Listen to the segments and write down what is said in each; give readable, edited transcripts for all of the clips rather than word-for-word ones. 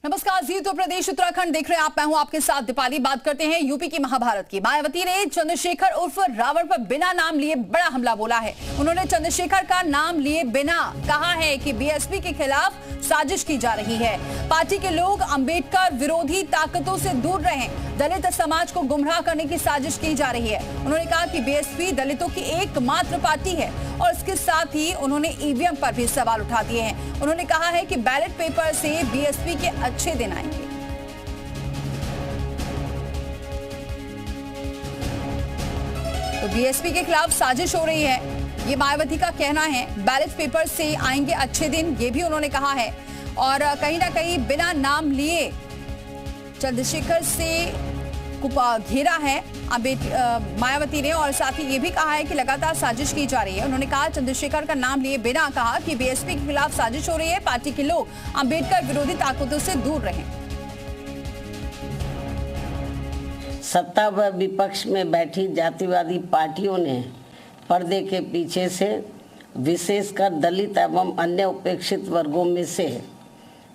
नमस्कार, जी उत्तर प्रदेश उत्तराखंड देख रहे हैं आप। मैं हूं आपके साथ दीपाली। बात करते हैं यूपी की महाभारत की। मायावती ने चंद्रशेखर उर्फ रावण पर बिना नाम लिए बड़ा हमला बोला है। उन्होंने चंद्रशेखर का नाम लिए बिना कहा है कि बीएसपी के खिलाफ साजिश की जा रही है। पार्टी के लोग अंबेडकर विरोधी ताकतों से दूर रहें, दलित समाज को गुमराह करने की साजिश की जा रही है। उन्होंने कहा कि बीएसपी दलितों की एकमात्र पार्टी है और इसके साथ ही उन्होंने ईवीएम पर भी सवाल उठा दिए हैं। उन्होंने कहा है कि बैलेट पेपर से बीएसपी के अच्छे दिन आएंगे। तो बीएसपी के खिलाफ साजिश हो रही है, ये मायावती का कहना है। बैलेट पेपर से आएंगे अच्छे दिन, ये भी उन्होंने कहा है। और कहीं ना कहीं बिना नाम लिए चंद्रशेखर से घेरा है मायावती ने, और साथ ही ये भी कहा है कि लगातार साजिश की जा रही है। उन्होंने कहा चंद्रशेखर का नाम लिए बिना कहा कि बीएसपी के खिलाफ साजिश हो रही है। पार्टी के लोग अंबेडकर विरोधी ताकतों से दूर रहें। सत्ता व विपक्ष में बैठी जातिवादी पार्टियों ने पर्दे के पीछे से विशेषकर दलित एवं अन्य उपेक्षित वर्गों में से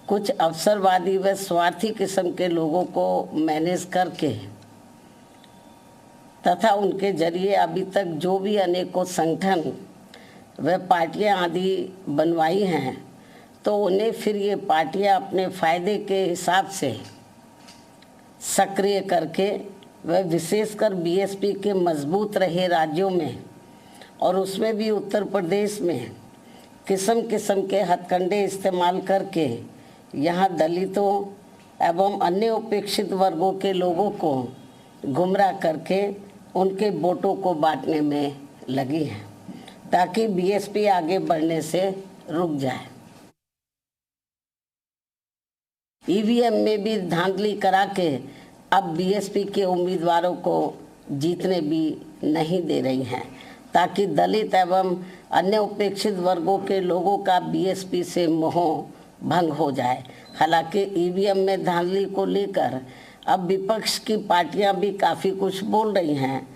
कुछ अवसरवादी व स्वार्थी किस्म के लोगों को मैनेज करके तथा उनके जरिए अभी तक जो भी अनेकों संगठन व पार्टियां आदि बनवाई हैं, तो उन्हें फिर ये पार्टियां अपने फायदे के हिसाब से सक्रिय करके व विशेषकर बीएसपी के मजबूत रहे राज्यों में और उसमें भी उत्तर प्रदेश में किस्म किस्म के हथकंडे इस्तेमाल करके यहाँ दलितों एवं अन्य उपेक्षित वर्गों के लोगों को गुमराह करके उनके वोटों को बांटने में लगी है, ताकि बीएसपी आगे बढ़ने से रुक जाए। ईवीएम में भी धांधली करा के अब बीएसपी के उम्मीदवारों को जीतने भी नहीं दे रही हैं, ताकि दलित एवं अन्य उपेक्षित वर्गों के लोगों का बीएसपी से मोह भंग हो जाए। हालांकि ईवीएम में धांधली को लेकर अब विपक्ष की पार्टियां भी काफ़ी कुछ बोल रही हैं।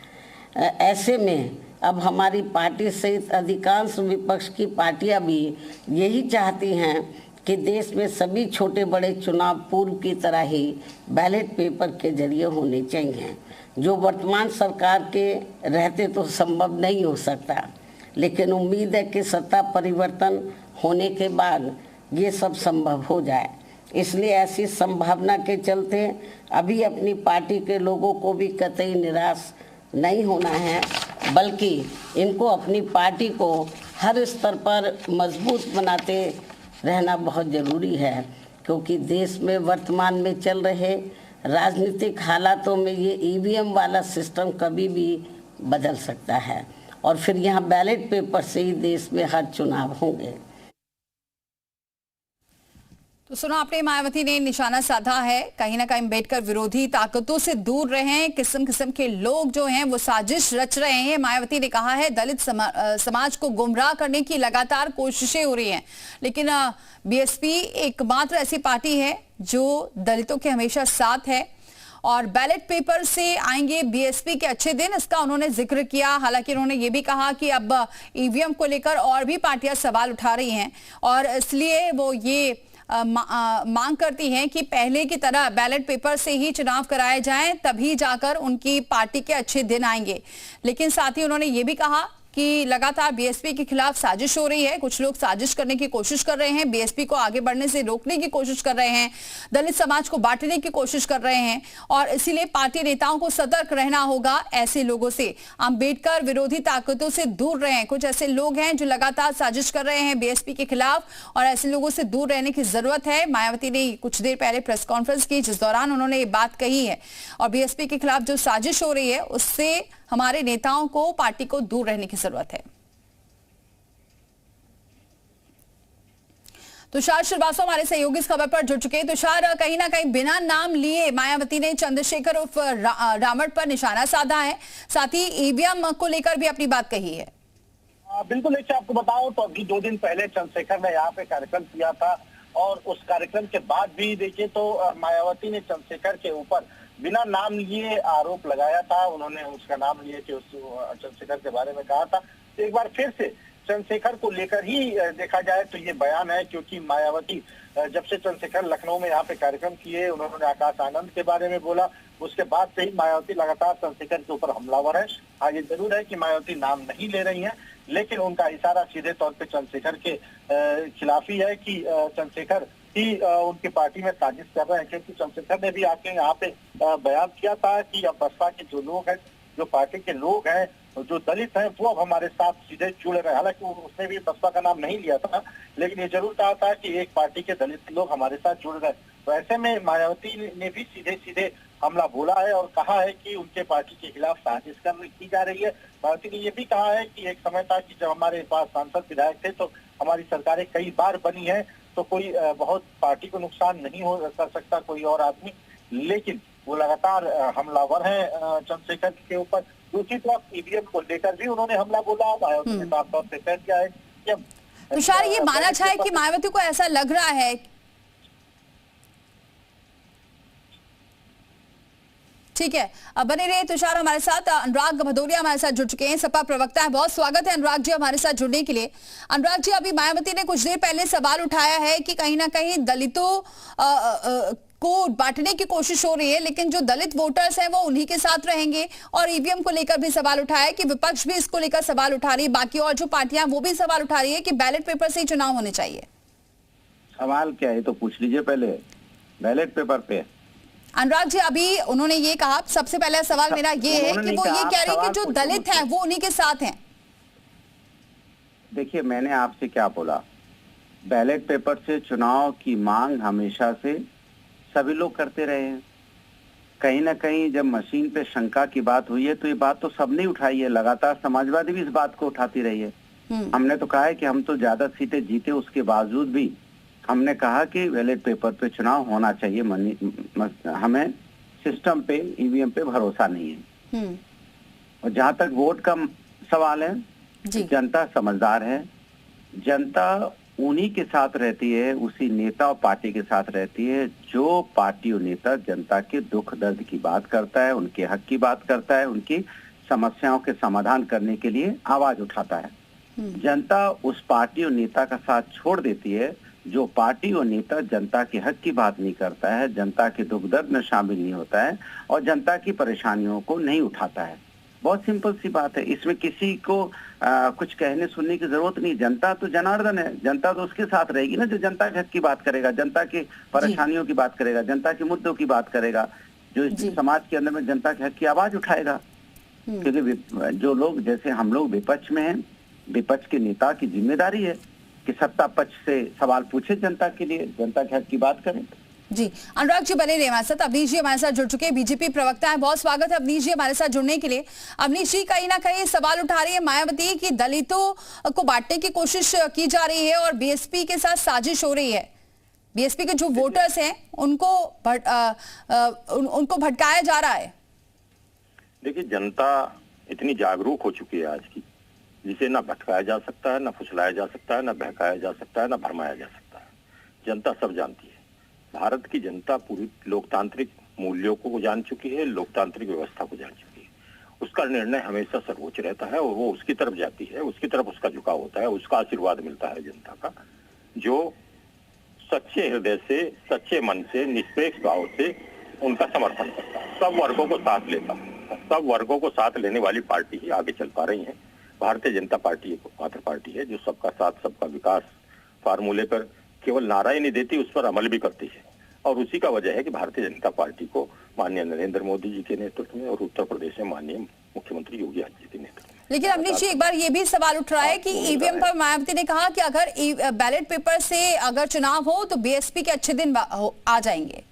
ऐसे में अब हमारी पार्टी सहित अधिकांश विपक्ष की पार्टियां भी यही चाहती हैं कि देश में सभी छोटे बड़े चुनाव पूर्व की तरह ही बैलेट पेपर के जरिए होने चाहिए, जो वर्तमान सरकार के रहते तो संभव नहीं हो सकता। लेकिन उम्मीद है कि सत्ता परिवर्तन होने के बाद ये सब संभव हो जाए। इसलिए ऐसी संभावना के चलते अभी अपनी पार्टी के लोगों को भी कतई निराश नहीं होना है, बल्कि इनको अपनी पार्टी को हर स्तर पर मजबूत बनाते रहना बहुत ज़रूरी है, क्योंकि देश में वर्तमान में चल रहे राजनीतिक हालातों में ये ईवीएम वाला सिस्टम कभी भी बदल सकता है और फिर यहाँ बैलेट पेपर से ही देश में हर चुनाव होंगे। तो सुना आपने, मायावती ने निशाना साधा है। कहीं ना कहीं अम्बेडकर विरोधी ताकतों से दूर रहें, किस्म किस्म के लोग जो हैं वो साजिश रच रहे हैं। मायावती ने कहा है दलित समाज को गुमराह करने की लगातार कोशिशें हो रही हैं, लेकिन बीएसपी एकमात्र ऐसी पार्टी है जो दलितों के हमेशा साथ है और बैलेट पेपर से आएंगे बीएसपी के अच्छे दिन, इसका उन्होंने जिक्र किया। हालांकि उन्होंने ये भी कहा कि अब ईवीएम को लेकर और भी पार्टियां सवाल उठा रही हैं और इसलिए वो ये मांग करती हैं कि पहले की तरह बैलेट पेपर से ही चुनाव कराए जाएं, तभी जाकर उनकी पार्टी के अच्छे दिन आएंगे। लेकिन साथ ही उन्होंने ये भी कहा कि लगातार बीएसपी के खिलाफ साजिश हो रही है। कुछ लोग साजिश करने की कोशिश कर रहे हैं, बीएसपी को आगे बढ़ने से रोकने की कोशिश कर रहे हैं, दलित समाज को बांटने की कोशिश कर रहे हैं और इसीलिए पार्टी नेताओं को सतर्क रहना होगा। ऐसे लोगों से, अंबेडकर विरोधी ताकतों से दूर रहें। कुछ ऐसे लोग हैं जो लगातार साजिश कर रहे हैं बीएसपी के खिलाफ और ऐसे लोगों से दूर रहने की जरूरत है। मायावती ने कुछ देर पहले प्रेस कॉन्फ्रेंस की, जिस दौरान उन्होंने ये बात कही है और बीएसपी के खिलाफ जो साजिश हो रही है उससे हमारे नेताओं को, पार्टी को दूर रहने की जरूरत है। तुषार श्रीवास्तव हमारे सहयोगी इस खबर पर जुड़ चुके हैं। तुषार, कहीं ना कहीं बिना नाम लिए मायावती ने चंद्रशेखर उर्फ रावण पर निशाना साधा है, साथ ही ईवीएम को लेकर भी अपनी बात कही है। बिल्कुल, इससे आपको बताऊं तो अभी 2 दिन पहले चंद्रशेखर ने यहाँ पे कार्यक्रम किया था और उस कार्यक्रम के बाद भी देखिए तो मायावती ने चंद्रशेखर के ऊपर बिना नाम लिए आरोप लगाया था। उन्होंने उसका नाम लिए कि उस चंद्रशेखर के बारे में कहा था। तो एक बार फिर से चंद्रशेखर को लेकर ही देखा जाए तो ये बयान है, क्योंकि मायावती जब से चंद्रशेखर लखनऊ में यहाँ पे कार्यक्रम किए, उन्होंने आकाश आनंद के बारे में बोला, उसके बाद से ही मायावती लगातार चंद्रशेखर के ऊपर हमलावर है। हाँ, ये जरूर है कि मायावती नाम नहीं ले रही हैं, लेकिन उनका इशारा सीधे तौर पे चंद्रशेखर के खिलाफ ही है कि चंद्रशेखर ही उनकी पार्टी में साजिश कर रहे हैं। क्योंकि चंद्रशेखर ने भी आके यहाँ पे बयान किया था कि अब बसपा के जो लोग हैं, जो पार्टी के लोग हैं, जो दलित हैं, वो अब हमारे साथ सीधे जुड़ रहे हैं। हालांकि उसने भी बसपा का नाम नहीं लिया था, लेकिन ये जरूर कहा था कि एक पार्टी के दलित लोग हमारे साथ जुड़ रहे हैं। तो ऐसे में मायावती ने भी सीधे सीधे हमला बोला है और कहा है कि उनके पार्टी के खिलाफ साजिश की जा रही है। मायावती ने ये भी कहा है कि एक समय था कि जब हमारे पास सांसद विधायक थे तो हमारी सरकारें कई बार बनी है, तो कोई बहुत पार्टी को नुकसान नहीं कर सकता कोई और आदमी, लेकिन वो लगातार हमलावर है चंद्रशेखर के ऊपर। दूसरी तरफ ईवीएम को लेकर भी उन्होंने हमला बोला। मायावती ने साफ तौर पे कह दिया है कि तुषार, ये माना जाए कि मायावती को ऐसा लग रहा है। ठीक है, अब बने रहे तुषार हमारे साथ। अनुराग भदौरिया हमारे साथ जुड़ चुके हैं, सपा प्रवक्ता है। बहुत स्वागत है अनुराग जी हमारे साथ जुड़ने के लिए। अनुराग जी, अभी मायावती ने कुछ देर पहले सवाल उठाया है कि कहीं ना कहीं दलितों को बांटने की कोशिश हो रही है, लेकिन जो दलित वोटर्स हैं वो उन्हीं के साथ रहेंगे। और ईवीएम को लेकर भी सवाल उठाया है कि विपक्ष भी इसको लेकर सवाल उठा रही है, बाकी और जो पार्टियां वो भी सवाल उठा रही है कि बैलेट पेपर से ही चुनाव होने चाहिए। सवाल क्या है तो पूछ लीजिए पहले, बैलेट पेपर पे। अनुराग जी, अभी उन्होंने ये कहा, सबसे पहला सवाल मेरा ये है कि वो ये कह रहे हैं कि जो दलित हैं वो उन्हीं के साथ हैं। देखिए, मैंने आपसे क्या बोला, बैलेट पेपर से चुनाव की मांग हमेशा से सभी लोग करते रहे हैं। कहीं ना कहीं जब मशीन पे शंका की बात हुई है तो ये बात तो सबने उठाई है, लगातार समाजवादी भी इस बात को उठाती रही है। हमने तो कहा है कि हम तो ज्यादा सीटें जीते, उसके बावजूद भी हमने कहा कि बैलेट पेपर पे चुनाव होना चाहिए। हमें सिस्टम पे, ईवीएम पे भरोसा नहीं है। और जहां तक वोट का सवाल है, जनता समझदार है। जनता उन्हीं के साथ रहती है, उसी नेता और पार्टी के साथ रहती है जो पार्टी और नेता जनता के दुख दर्द की बात करता है, उनके हक की बात करता है, उनकी समस्याओं के समाधान करने के लिए आवाज उठाता है। जनता उस पार्टी और नेता का साथ छोड़ देती है जो पार्टी और नेता जनता के हक की बात नहीं करता है, जनता के दुख दर्द में शामिल नहीं होता है और जनता की परेशानियों को नहीं उठाता है। बहुत सिंपल सी बात है, इसमें किसी को कुछ कहने सुनने की जरूरत नहीं। जनता तो जनार्दन है, जनता तो उसके साथ रहेगी ना जो जनता के हक की बात करेगा, जनता की परेशानियों की बात करेगा, जनता के मुद्दों की बात करेगा, जो समाज के अंदर में जनता के हक की आवाज उठाएगा। क्योंकि जो लोग, जैसे हम लोग विपक्ष में हैं, विपक्ष के नेता की जिम्मेदारी है कि सत्ता पक्ष से सवाल पूछे जनता के लिए, जनता के हक की बात करें। जी, अनुराग जी बने रहे हमारे साथ। अवनीश जी हमारे साथ जुड़ चुके हैं, बीजेपी प्रवक्ता है। बहुत स्वागत है अवनीश जी हमारे साथ जुड़ने के लिए। अवनीश जी, कहीं ना कहीं सवाल उठा रही है मायावती कि दलितों को बांटने की कोशिश की जा रही है और बीएसपी के साथ साजिश हो रही है। बीएसपी के जो वोटर्स हैं उनको भटकाया जा रहा है। देखिए, जनता इतनी जागरूक हो चुकी है आज की, जिसे ना भटकाया जा सकता है, ना फुसलाया जा सकता है, ना बहकाया जा सकता है, ना भरमाया जा सकता है। जनता सब जानती है। भारत की जनता पूरी लोकतांत्रिक मूल्यों को जान चुकी है, लोकतांत्रिक व्यवस्था को जान चुकी है। उसका निर्णय हमेशा सर्वोच्च रहता है और वो उसकी तरफ जाती है, उसकी तरफ उसका झुकाव होता है, उसका आशीर्वाद मिलता है जनता का, जो सच्चे हृदय से, सच्चे मन से, निष्पेक्ष भाव से उनका समर्थन करता है, सब वर्गों को साथ लेता है। सब वर्गों को साथ लेने वाली पार्टी ही आगे चल पा रही है। भारतीय जनता पार्टी एक मात्र पार्टी है जो सबका साथ सबका विकास फार्मूले पर केवल नारा ही नहीं देती, उस पर अमल भी करती है। और उसी का वजह है कि भारतीय जनता पार्टी को माननीय नरेंद्र मोदी जी के नेतृत्व में और उत्तर प्रदेश में माननीय मुख्यमंत्री योगी आदित्यनाथ के नेतृत्व में। लेकिन अवनीश जी, एक बार ये भी सवाल उठ रहा है कि ईवीएम पर मायावती ने कहा कि अगर बैलेट पेपर से अगर चुनाव हो तो बीएसपी के अच्छे दिन आ जाएंगे।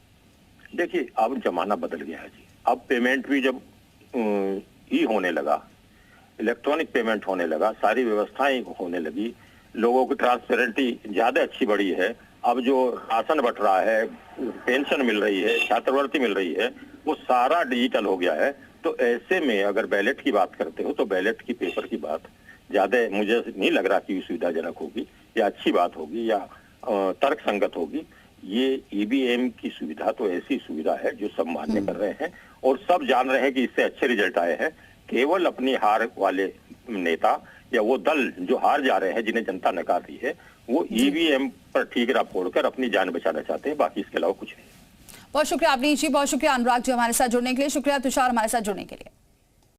देखिए, अब जमाना बदल गया है जी। अब पेमेंट भी जब ही होने लगा, इलेक्ट्रॉनिक पेमेंट होने लगा, सारी व्यवस्थाएं होने लगी, लोगों की ट्रांसपेरेंटी ज्यादा अच्छी बढ़ी है। अब जो राशन बट रहा है, पेंशन मिल रही है, छात्रवृत्ति मिल रही है, वो सारा डिजिटल हो गया है। तो ऐसे में अगर बैलेट की बात करते हो तो बैलेट की पेपर की बात ज्यादा मुझे नहीं लग रहा कि सुविधाजनक होगी या अच्छी बात होगी या तर्क संगत होगी। ये ईवीएम की सुविधा तो ऐसी सुविधा है जो सब मान्य कर रहे हैं और सब जान रहे हैं कि इससे अच्छे रिजल्ट आए हैं। केवल अपनी हार वाले नेता या वो दल जो हार जा रहे हैं, जिन्हें जनता नकार रही है, वो ईवीएम पर ठीकरा फोड़कर अपनी जान बचाना चाहते हैं, बाकी इसके अलावा कुछ नहीं। बहुत शुक्रिया आपने जी, बहुत शुक्रिया अनुराग जी हमारे साथ जुड़ने के लिए, शुक्रिया तुषार हमारे साथ जुड़ने के लिए।